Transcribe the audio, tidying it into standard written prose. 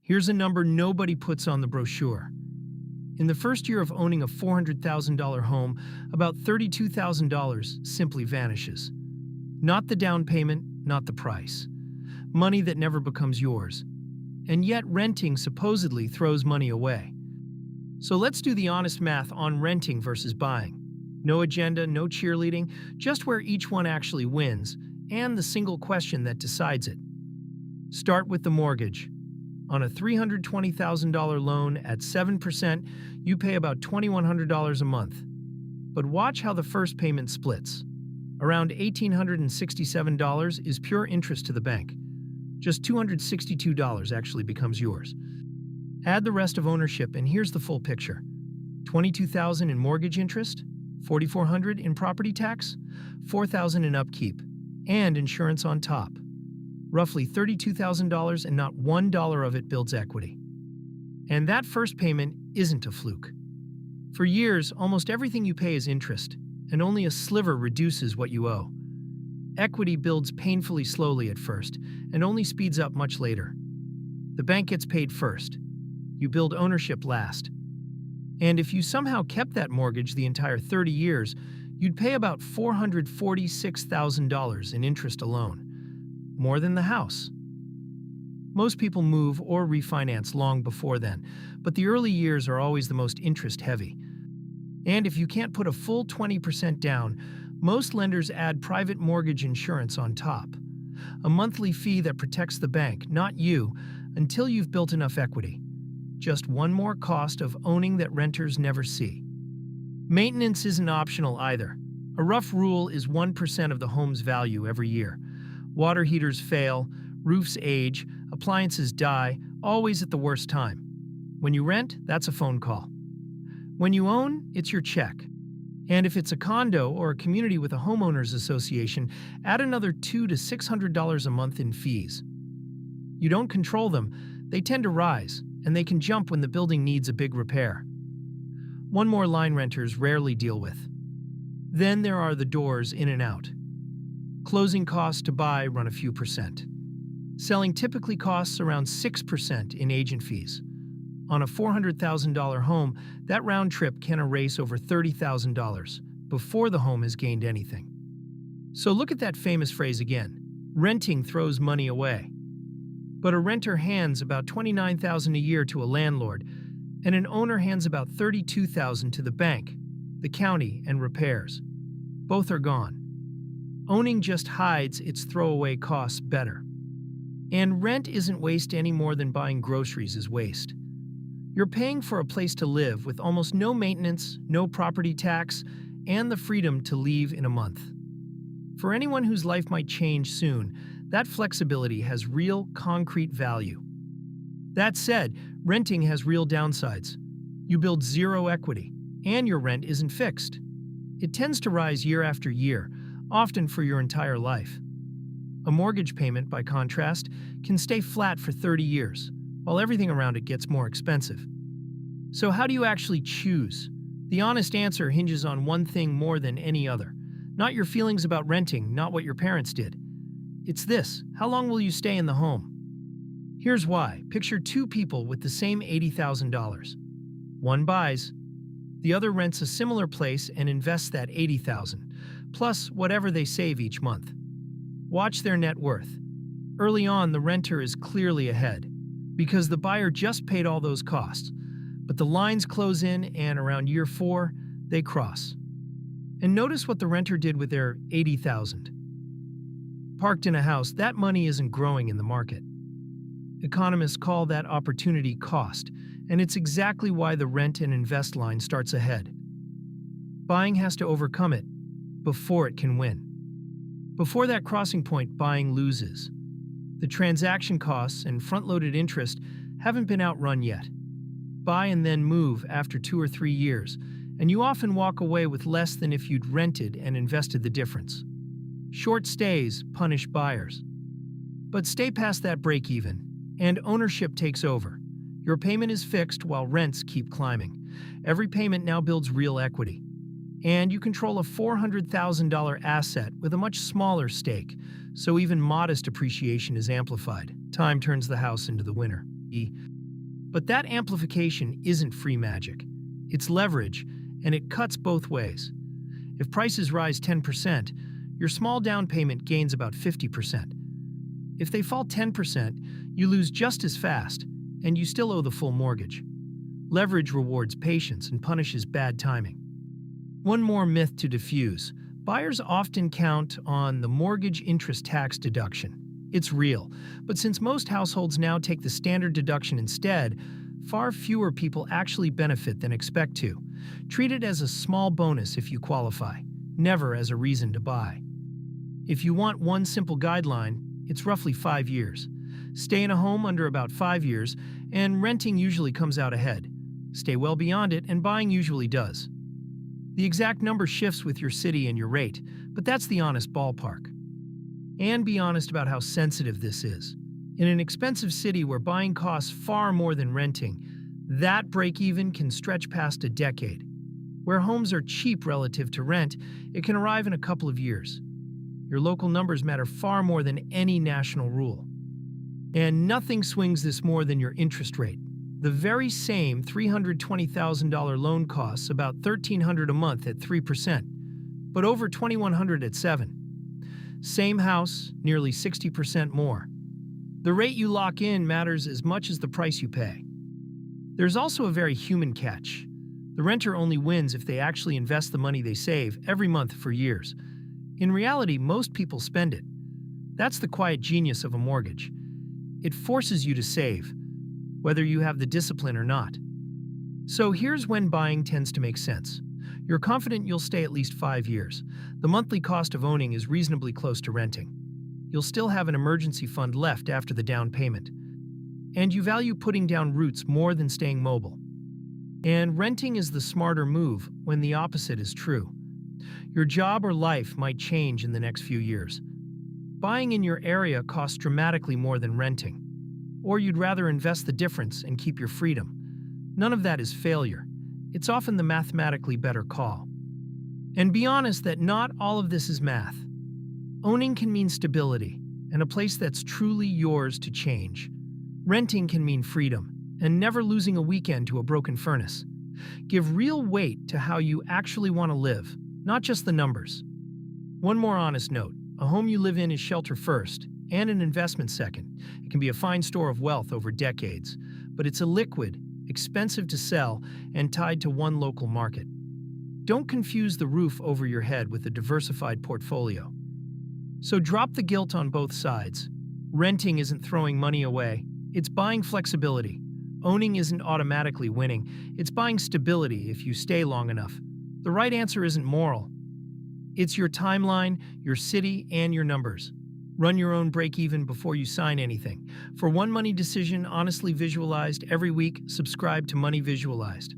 Here's a number nobody puts on the brochure. In the first year of owning a $400,000 home, about $32,000 simply vanishes. Not the down payment, not the price. Money that never becomes yours. And yet renting supposedly throws money away. So let's do the honest math on renting versus buying. No agenda, no cheerleading, just where each one actually wins, and the single question that decides it. Start with the mortgage. On a $320,000 loan at 7%, you pay about $2,100 a month. But watch how the first payment splits. Around $1,867 is pure interest to the bank. Just $262 actually becomes yours. Add the rest of ownership and here's the full picture. $22,000 in mortgage interest, $4,400 in property tax, $4,000 in upkeep, and insurance on top. Roughly $32,000 and not $1 of it builds equity. And that first payment isn't a fluke. For years, almost everything you pay is interest, and only a sliver reduces what you owe. Equity builds painfully slowly at first, and only speeds up much later. The bank gets paid first. You build ownership last. And if you somehow kept that mortgage the entire 30 years, you'd pay about $446,000 in interest alone. More than the house. Most people move or refinance long before then, but the early years are always the most interest-heavy. And if you can't put a full 20% down, most lenders add private mortgage insurance on top. A monthly fee that protects the bank, not you, until you've built enough equity. Just one more cost of owning that renters never see. Maintenance isn't optional either. A rough rule is 1% of the home's value every year. Water heaters fail, roofs age, appliances die, always at the worst time. When you rent, that's a phone call. When you own, it's your check. And if it's a condo or a community with a homeowners association, add another $200 to $600 a month in fees. You don't control them, they tend to rise, and they can jump when the building needs a big repair. One more line renters rarely deal with. Then there are the doors in and out. Closing costs to buy run a few percent. Selling typically costs around 6% in agent fees. On a $400,000 home, that round trip can erase over $30,000 before the home has gained anything. So look at that famous phrase again. Renting throws money away. But a renter hands about $29,000 a year to a landlord, and an owner hands about $32,000 to the bank, the county, and repairs. Both are gone. Owning just hides its throwaway costs better. And rent isn't waste any more than buying groceries is waste. You're paying for a place to live with almost no maintenance, no property tax, and the freedom to leave in a month. For anyone whose life might change soon, that flexibility has real, concrete value. That said, renting has real downsides. You build zero equity, and your rent isn't fixed. It tends to rise year after year, often for your entire life. A mortgage payment, by contrast, can stay flat for 30 years, while everything around it gets more expensive. So how do you actually choose? The honest answer hinges on one thing more than any other. Not your feelings about renting, not what your parents did. It's this: how long will you stay in the home? Here's why. Picture two people with the same $80,000. One buys. The other rents a similar place and invests that $80,000, plus whatever they save each month. Watch their net worth. Early on, the renter is clearly ahead, because the buyer just paid all those costs. But the lines close in, and around year 4, they cross. And notice what the renter did with their $80,000. Parked in a house, that money isn't growing in the market. Economists call that opportunity cost, and it's exactly why the rent and invest line starts ahead. Buying has to overcome it before it can win. Before that crossing point, buying loses. The transaction costs and front-loaded interest haven't been outrun yet. Buy and then move after 2 or 3 years, and you often walk away with less than if you'd rented and invested the difference. Short stays punish buyers. But stay past that break-even, and ownership takes over. Your payment is fixed while rents keep climbing. Every payment now builds real equity. And you control a $400,000 asset with a much smaller stake, so even modest appreciation is amplified. Time turns the house into the winner. But that amplification isn't free magic. It's leverage, and it cuts both ways. If prices rise 10%, your small down payment gains about 50%. If they fall 10%, you lose just as fast, and you still owe the full mortgage. Leverage rewards patience and punishes bad timing. One more myth to diffuse. Buyers often count on the mortgage interest tax deduction. It's real, but since most households now take the standard deduction instead, far fewer people actually benefit than expect to. Treat it as a small bonus if you qualify, never as a reason to buy. If you want one simple guideline, it's roughly 5 years. Stay in a home under about 5 years, and renting usually comes out ahead. Stay well beyond it, and buying usually does. The exact number shifts with your city and your rate, but that's the honest ballpark. And be honest about how sensitive this is. In an expensive city where buying costs far more than renting, that break-even can stretch past a decade. Where homes are cheap relative to rent, it can arrive in a couple of years. Your local numbers matter far more than any national rule. And nothing swings this more than your interest rate. The very same $320,000 loan costs about $1,300 a month at 3%, but over $2,100 at 7%. Same house, nearly 60% more. The rate you lock in matters as much as the price you pay. There's also a very human catch. The renter only wins if they actually invest the money they save every month for years. In reality, most people spend it. That's the quiet genius of a mortgage. It forces you to save, whether you have the discipline or not. So here's when buying tends to make sense. You're confident you'll stay at least 5 years. The monthly cost of owning is reasonably close to renting. You'll still have an emergency fund left after the down payment. And you value putting down roots more than staying mobile. And renting is the smarter move when the opposite is true. Your job or life might change in the next few years. Buying in your area costs dramatically more than renting. Or you'd rather invest the difference and keep your freedom. None of that is failure. It's often the mathematically better call. And be honest that not all of this is math. Owning can mean stability and a place that's truly yours to change. Renting can mean freedom and never losing a weekend to a broken furnace. Give real weight to how you actually want to live, not just the numbers. One more honest note. A home you live in is shelter first and an investment second. It can be a fine store of wealth over decades, but it's illiquid, expensive to sell, and tied to one local market. Don't confuse the roof over your head with a diversified portfolio. So drop the guilt on both sides. Renting isn't throwing money away. It's buying flexibility. Owning isn't automatically winning. It's buying stability if you stay long enough. The right answer isn't moral. It's your timeline, your city, and your numbers. Run your own break-even before you sign anything. For one money decision honestly visualized every week, subscribe to Money Visualized.